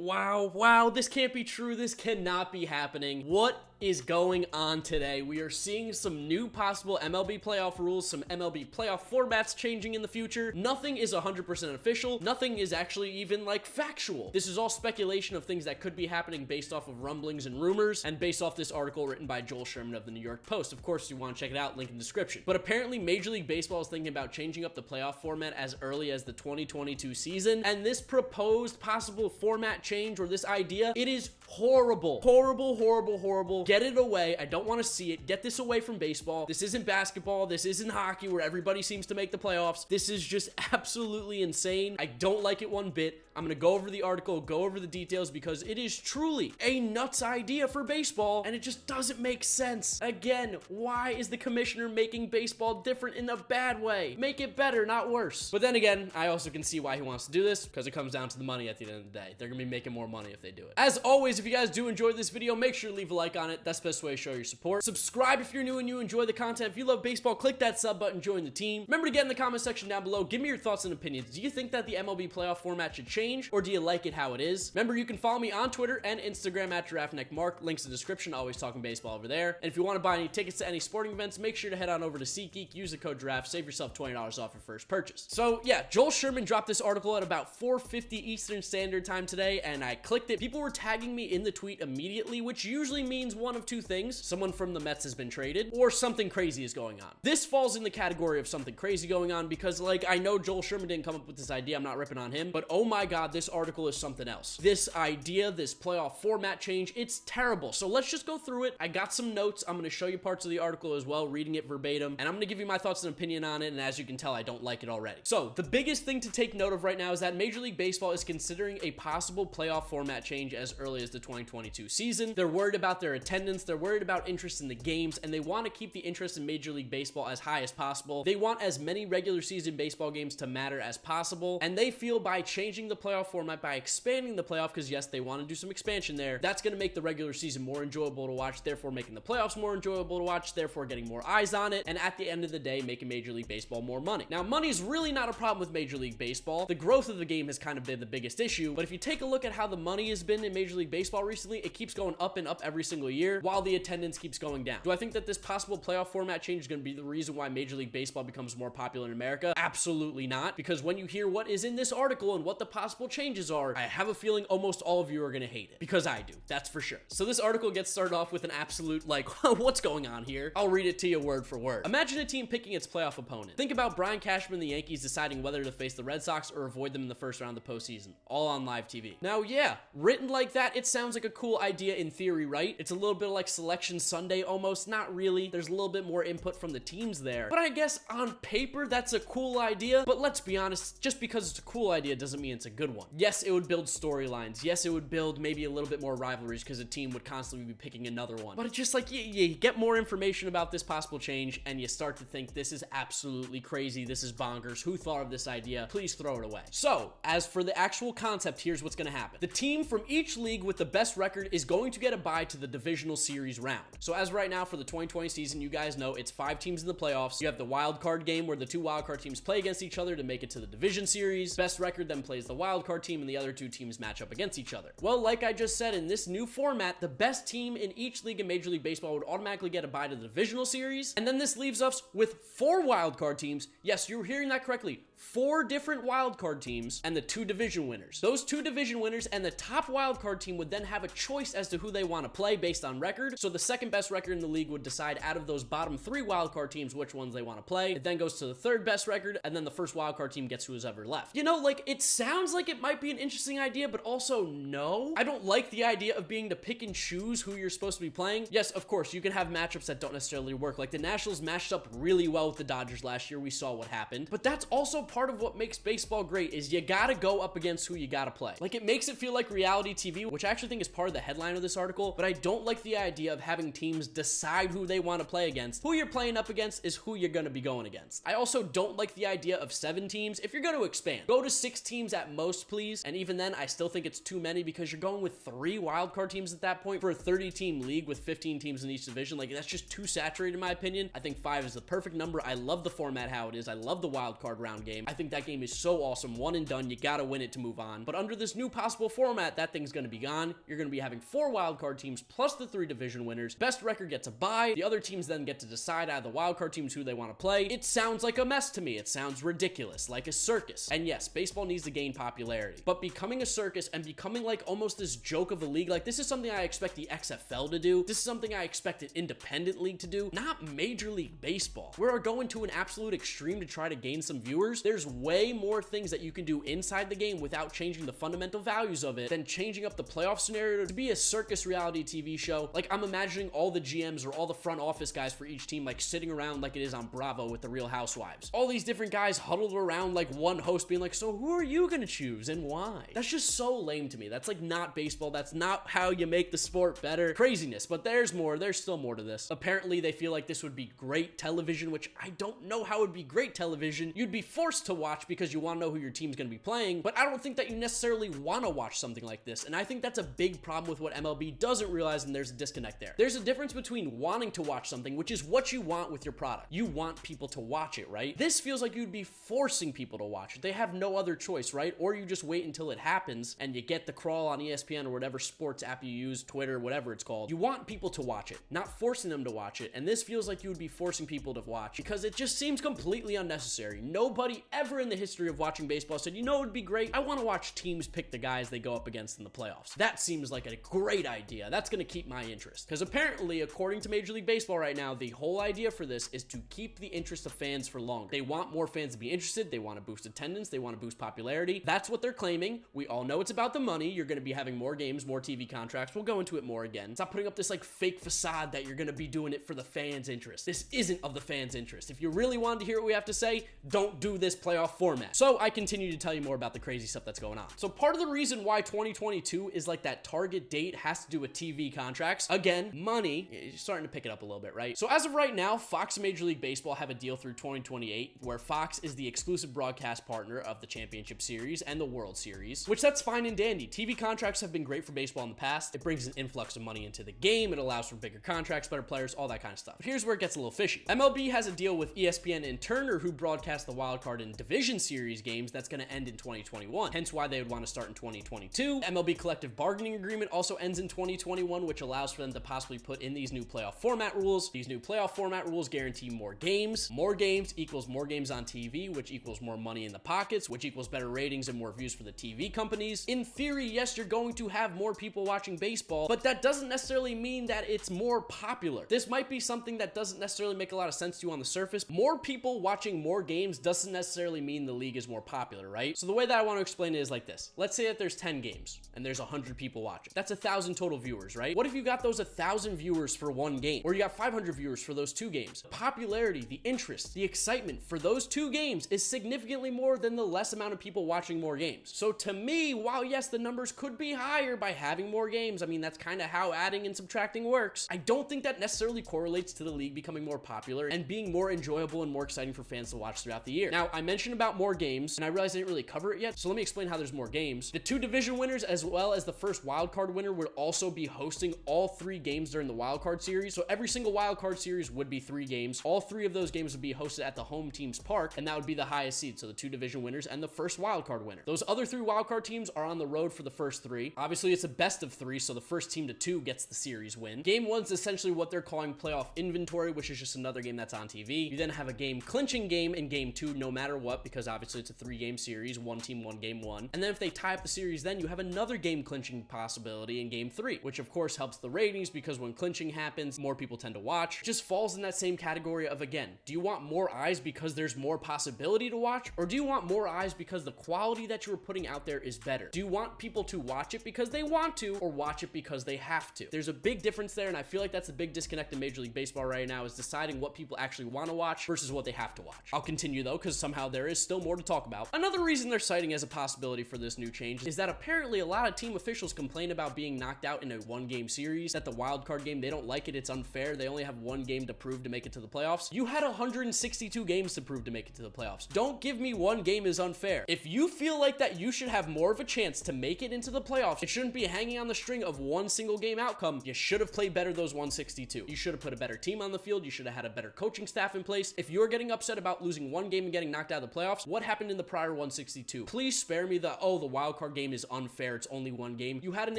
Wow, this can't be true. This cannot be happening. What is going on today? We are seeing some new possible MLB playoff rules, some MLB playoff formats changing in the future. Nothing is 100% official. Nothing is actually even like factual. This is all speculation of things that could be happening based off of rumblings and rumors and based off this article written by Joel Sherman of the New York Post. Of course, if you want to check it out, link in the description. But apparently Major League Baseball is thinking about changing up the playoff format as early as the 2022 season. And this proposed possible format change or this idea, it is horrible. Horrible. Get it away. I don't want to see it. Get this away from baseball. This isn't basketball. This isn't hockey where everybody seems to make the playoffs. This is just absolutely insane. I don't like it one bit. I'm going to go over the article, go over the details because it is truly a nuts idea for baseball and it just doesn't make sense. Again, why is the commissioner making baseball different in a bad way? Make it better, not worse. But then again, I also can see why he wants to do this because it comes down to the money at the end of the day. They're going to be making more money if they do it. As always, if you guys do enjoy this video, make sure to leave a like on it. That's the best way to show your support. Subscribe if you're new and you enjoy the content. If you love baseball, click that sub button, join the team. Remember to get in the comment section down below. Give me your thoughts and opinions. Do you think that the MLB playoff format should change or do you like it how it is? Remember, you can follow me on Twitter and Instagram at GiraffeNeckMarc. Links in the description. Always talking baseball over there. And if you want to buy any tickets to any sporting events, make sure to head on over to SeatGeek. Use the code Giraffe. Save yourself $20 off your first purchase. So yeah, Joel Sherman dropped this article at about 4:50 Eastern Standard Time today, and I clicked it. People were tagging me in the tweet immediately, which usually means one of two things. Someone from the Mets has been traded, or something crazy is going on. This falls in the category of something crazy going on because, like, I know Joel Sherman didn't come up with this idea. I'm not ripping on him, but oh my god, this article is something else. This idea, this playoff format change, it's terrible. So let's just go through it. I got some notes. I'm going to show you parts of the article as well, reading it verbatim, and I'm going to give you my thoughts and opinion on it, and as you can tell, I don't like it already. So the biggest thing to take note of right now is that Major League Baseball is considering a possible playoff format change as early as the 2022 season. They're worried about their attendance. They're worried about interest in the games, and they want to keep the interest in Major League Baseball as high as possible. They want as many regular season baseball games to matter as possible, and they feel by changing the playoff format, by expanding the playoff, because yes, they want to do some expansion there, that's going to make the regular season more enjoyable to watch, therefore making the playoffs more enjoyable to watch, therefore getting more eyes on it, and at the end of the day, making Major League Baseball more money. Now, money is really not a problem with Major League Baseball. The growth of the game has kind of been the biggest issue, but if you take a look at how the money has been in Major League Baseball recently, it keeps going up and up every single year, while the attendance keeps going down. Do I think that this possible playoff format change is going to be the reason why Major League Baseball becomes more popular in America? Absolutely not, because when you hear what is in this article and what the possible changes are, I have a feeling almost all of you are going to hate it, because I do, that's for sure. So this article gets started off with an absolute, like, what's going on here? I'll read it to you word for word. Imagine a team picking its playoff opponent. Think about Brian Cashman and the Yankees deciding whether to face the Red Sox or avoid them in the first round of the postseason, all on live TV. Now, yeah, written like that, it sounds like a cool idea in theory, right? It's a little bit like Selection Sunday almost, not really. There's a little bit more input from the teams there, but I guess on paper, that's a cool idea, but let's be honest, just because it's a cool idea doesn't mean it's a good one. Yes, it would build storylines. Yes, it would build maybe a little bit more rivalries because a team would constantly be picking another one, but it's just like you get more information about this possible change and you start to think this is absolutely crazy. This is bonkers. Who thought of this idea? Please throw it away. So as for the actual concept, here's what's going to happen. The team from each league with the best record is going to get a bye to the divisional series round. So as right now for the 2020 season, you guys know it's 5 teams in the playoffs. You have the wild card game where the 2 wild card teams play against each other to make it to the division series. Best record then plays the wild card team and the other 2 teams match up against each other. Well, like I just said, in this new format, the best team in each league in Major League Baseball would automatically get a bye to the divisional series, and then this leaves us with 4 wild card teams. Yes, you're hearing that correctly. 4 different wild card teams and the 2 division winners. Those 2 division winners and the top wild card team would then have a choice as to who they want to play based on record. So the second best record in the league would decide out of those bottom 3 wild card teams which ones they want to play. It then goes to the third best record, and then the first wild card team gets who's ever left. You know, like, it sounds like it might be an interesting idea, but also no. I don't like the idea of being to pick and choose who you're supposed to be playing. Yes, of course, you can have matchups that don't necessarily work. Like the Nationals matched up really well with the Dodgers last year. We saw what happened, but that's also part of what makes baseball great is you gotta go up against who you gotta play. Like, it makes it feel like reality TV, which I actually think is part of the headline of this article, but I don't like the idea of having teams decide who they want to play against. Who you're playing up against is who you're gonna be going against. I also don't like the idea of 7 teams. If you're gonna expand, go to 6 teams at most, please, and even then, I still think it's too many because you're going with 3 wildcard teams at that point for a 30-team league with 15 teams in each division. Like, that's just too saturated in my opinion. I think 5 is the perfect number. I love the format how it is. I love the wildcard round game. game. I think that game is so awesome. One and done. You gotta win it to move on. But under this new possible format, that thing's gonna be gone. You're gonna be having 4 wildcard teams plus the 3 division winners. Best record gets a bye. The other teams then get to decide out of the wildcard teams who they want to play. It sounds like a mess to me. It sounds ridiculous, like a circus. And yes, baseball needs to gain popularity. But becoming a circus and becoming like almost this joke of a league, like this is something I expect the XFL to do. This is something I expect an independent league to do, not Major League Baseball. We're going to an absolute extreme to try to gain some viewers. There's way more things that you can do inside the game without changing the fundamental values of it than changing up the playoff scenario to be a circus reality TV show. Like, I'm imagining all the GMs or all the front office guys for each team like sitting around like it is on Bravo with the Real Housewives. All these different guys huddled around like one host being like, so who are you gonna choose and why? That's just so lame to me. That's like not baseball. That's not how you make the sport better. Craziness, but there's more. There's still more to this. Apparently they feel like this would be great television, which I don't know how it would be great television. You'd be forced to watch because you want to know who your team's gonna be playing, but I don't think that you necessarily want to watch something like this. And I think that's a big problem with what MLB doesn't realize, and there's a disconnect there. There's a difference between wanting to watch something, which is what you want with your product. You want people to watch it, right? This feels like you'd be forcing people to watch it. They have no other choice, right? Or you just wait until it happens and you get the crawl on ESPN or whatever sports app you use, Twitter, whatever it's called. You want people to watch it, not forcing them to watch it. And this feels like you would be forcing people to watch because it just seems completely unnecessary. Nobody ever in the history of watching baseball said, you know what would be great? I want to watch teams pick the guys they go up against in the playoffs. That seems like a great idea. That's going to keep my interest. Because apparently, according to Major League Baseball right now, the whole idea for this is to keep the interest of fans for longer. They want more fans to be interested. They want to boost attendance. They want to boost popularity. That's what they're claiming. We all know it's about the money. You're going to be having more games, more TV contracts. We'll go into it more again. Stop putting up this like fake facade that you're going to be doing it for the fans' interest. This isn't of the fans' interest. If you really wanted to hear what we have to say, don't do this playoff format. So I continue to tell you more about the crazy stuff that's going on. So part of the reason why 2022 is like that target date has to do with TV contracts. Again, money. You're starting to pick it up a little bit, right? So as of right now, Fox and Major League Baseball have a deal through 2028 where Fox is the exclusive broadcast partner of the Championship Series and the World Series, which that's fine and dandy. TV contracts have been great for baseball in the past. It brings an influx of money into the game. It allows for bigger contracts, better players, all that kind of stuff. But here's where it gets a little fishy. MLB has a deal with ESPN and Turner, who broadcast the Wild Card and Division Series games that's going to end in 2021, hence why they would want to start in 2022. MLB collective bargaining agreement also ends in 2021, which allows for them to possibly put in these new playoff format rules. These new playoff format rules guarantee more games. More games equals more games on TV, which equals more money in the pockets, which equals better ratings and more views for the TV companies. In theory, yes, you're going to have more people watching baseball, but that doesn't necessarily mean that it's more popular. This might be something that doesn't necessarily make a lot of sense to you on the surface. More people watching more games doesn't necessarily mean the league is more popular, right? So the way that I want to explain it is like this. Let's say that there's 10 games and there's 100 people watching. That's 1,000 total viewers, right? What if you got those 1,000 viewers for one game? Or you got 500 viewers for those 2 games? The popularity, the interest, the excitement for those 2 games is significantly more than the less amount of people watching more games. So to me, while yes, the numbers could be higher by having more games, I mean, that's kind of how adding and subtracting works. I don't think that necessarily correlates to the league becoming more popular and being more enjoyable and more exciting for fans to watch throughout the year. Now, I mentioned about more games, and I realized I didn't really cover it yet, so let me explain how there's more games. The 2 division winners, as well as the first wild card winner, would also be hosting all 3 games during the wild card series. So every single wild card series would be 3 games. All 3 of those games would be hosted at the home team's park, and that would be the highest seed. So the 2 division winners and the first wild card winner. Those other 3 wild card teams are on the road for the first 3. Obviously, it's a best of 3, so the first team to 2 gets the series win. Game 1's essentially what they're calling playoff inventory, which is just another game that's on TV. You then have a game clinching game in game 2, no matter what, because obviously it's a 3-game series, 1 team, 1 game, 1. And then if they tie up the series, then you have another game clinching possibility in game 3, which of course helps the ratings because when clinching happens, more people tend to watch. It just falls in that same category of, again, do you want more eyes because there's more possibility to watch, or do you want more eyes because the quality that you were putting out there is better? Do you want people to watch it because they want to, or watch it because they have to? There's a big difference there, and I feel like that's a big disconnect in Major League Baseball right now, is deciding what people actually want to watch versus what they have to watch. I'll continue though, because somehow there is still more to talk about. Another reason they're citing as a possibility for this new change is that apparently a lot of team officials complain about being knocked out in a 1-game series, that the wild card game, they don't like it, it's unfair, they only have 1 game to prove to make it to the playoffs. You had 162 games to prove to make it to the playoffs. Don't give me 1 game is unfair. If you feel like that you should have more of a chance to make it into the playoffs, it shouldn't be hanging on the string of 1 single game outcome. You should have played better those 162. You should have put a better team on the field. You should have had a better coaching staff in place. If you're getting upset about losing 1 game and getting knocked knocked out of the playoffs. What happened in the prior 162? Please spare me the, oh, the wild card game is unfair, it's only one game. You had an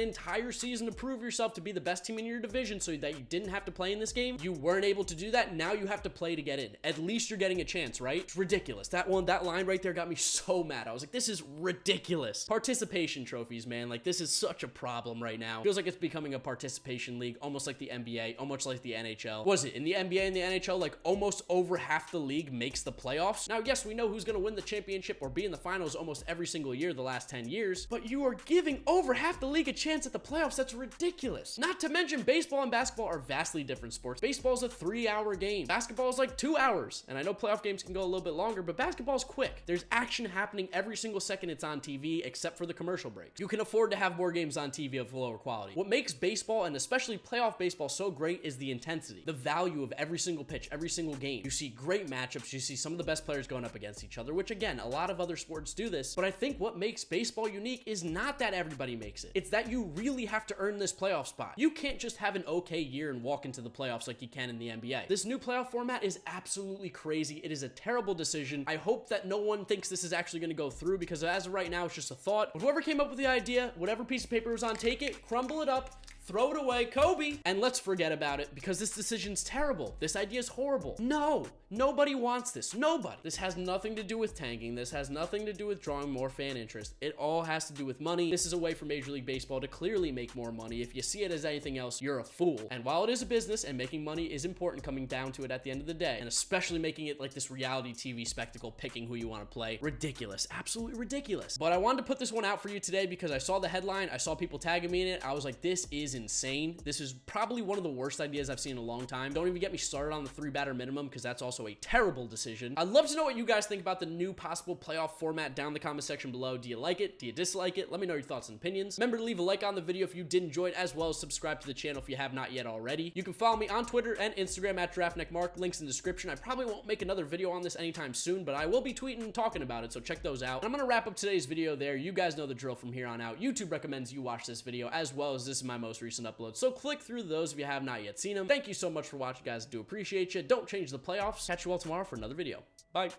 entire season to prove yourself to be the best team in your division so that you didn't have to play in this game. You weren't able to do that. Now you have to play to get in. At least you're getting a chance, right? It's ridiculous. That line right there got me so mad. I was like, this is ridiculous. Participation trophies, man. Like, this is such a problem right now. Feels like it's becoming a participation league, almost like the NBA, almost like the NHL. Was it in the NBA and the NHL, like almost over half the league makes the playoffs? Now, yes, we know who's going to win the championship or be in the finals almost every single year the last 10 years, but you are giving over half the league a chance at the playoffs. That's ridiculous. Not to mention, baseball and basketball are vastly different sports. Baseball is a 3-hour game. Basketball is like 2 hours. And I know playoff games can go a little bit longer, but basketball is quick. There's action happening every single second it's on TV, except for the commercial breaks. You can afford to have more games on TV of lower quality. What makes baseball, and especially playoff baseball, so great is the intensity, the value of every single pitch, every single game. You see great matchups. You see some of the best players going up against each other, which again, a lot of other sports do this, but I think what makes baseball unique is not that everybody makes it. It's that you really have to earn this playoff spot. You can't just have an okay year and walk into the playoffs like you can in the NBA. This new playoff format is absolutely crazy. It is a terrible decision. I hope that no one thinks this is actually going to go through, because as of right now, it's just a thought. But whoever came up with the idea, whatever piece of paper was on, take it, crumble it up, throw it away, Kobe, and let's forget about it, because this decision's terrible. This idea is horrible. No, nobody wants this. Nobody. This has nothing to do with tanking. This has nothing to do with drawing more fan interest. It all has to do with money. This is a way for Major League Baseball to clearly make more money. If you see it as anything else, you're a fool. And while it is a business and making money is important coming down to it at the end of the day, and especially making it like this reality TV spectacle, picking who you want to play, ridiculous. Absolutely ridiculous. But I wanted to put this one out for you today because I saw the headline. I saw people tagging me in it. I was like, this is insane. This is probably one of the worst ideas I've seen in a long time. Don't even get me started on the 3-batter minimum, because that's also a terrible decision. I'd love to know what you guys think about the new possible playoff format down in the comment section below. Do you like it? Do you dislike it? Let me know your thoughts and opinions. Remember to leave a like on the video if you did enjoy it, as well as subscribe to the channel if you have not yet already. You can follow me on Twitter and Instagram at GiraffeNeckMarc. Links in the description. I probably won't make another video on this anytime soon, but I will be tweeting and talking about it, so check those out. And I'm gonna wrap up today's video there. You guys know the drill from here on out. YouTube recommends you watch this video, as well as this is my most recent upload, so click through those if you have not yet seen them. Thank you so much for watching, guys. I do appreciate you. Don't change the playoffs. Catch you all tomorrow for another video. Bye.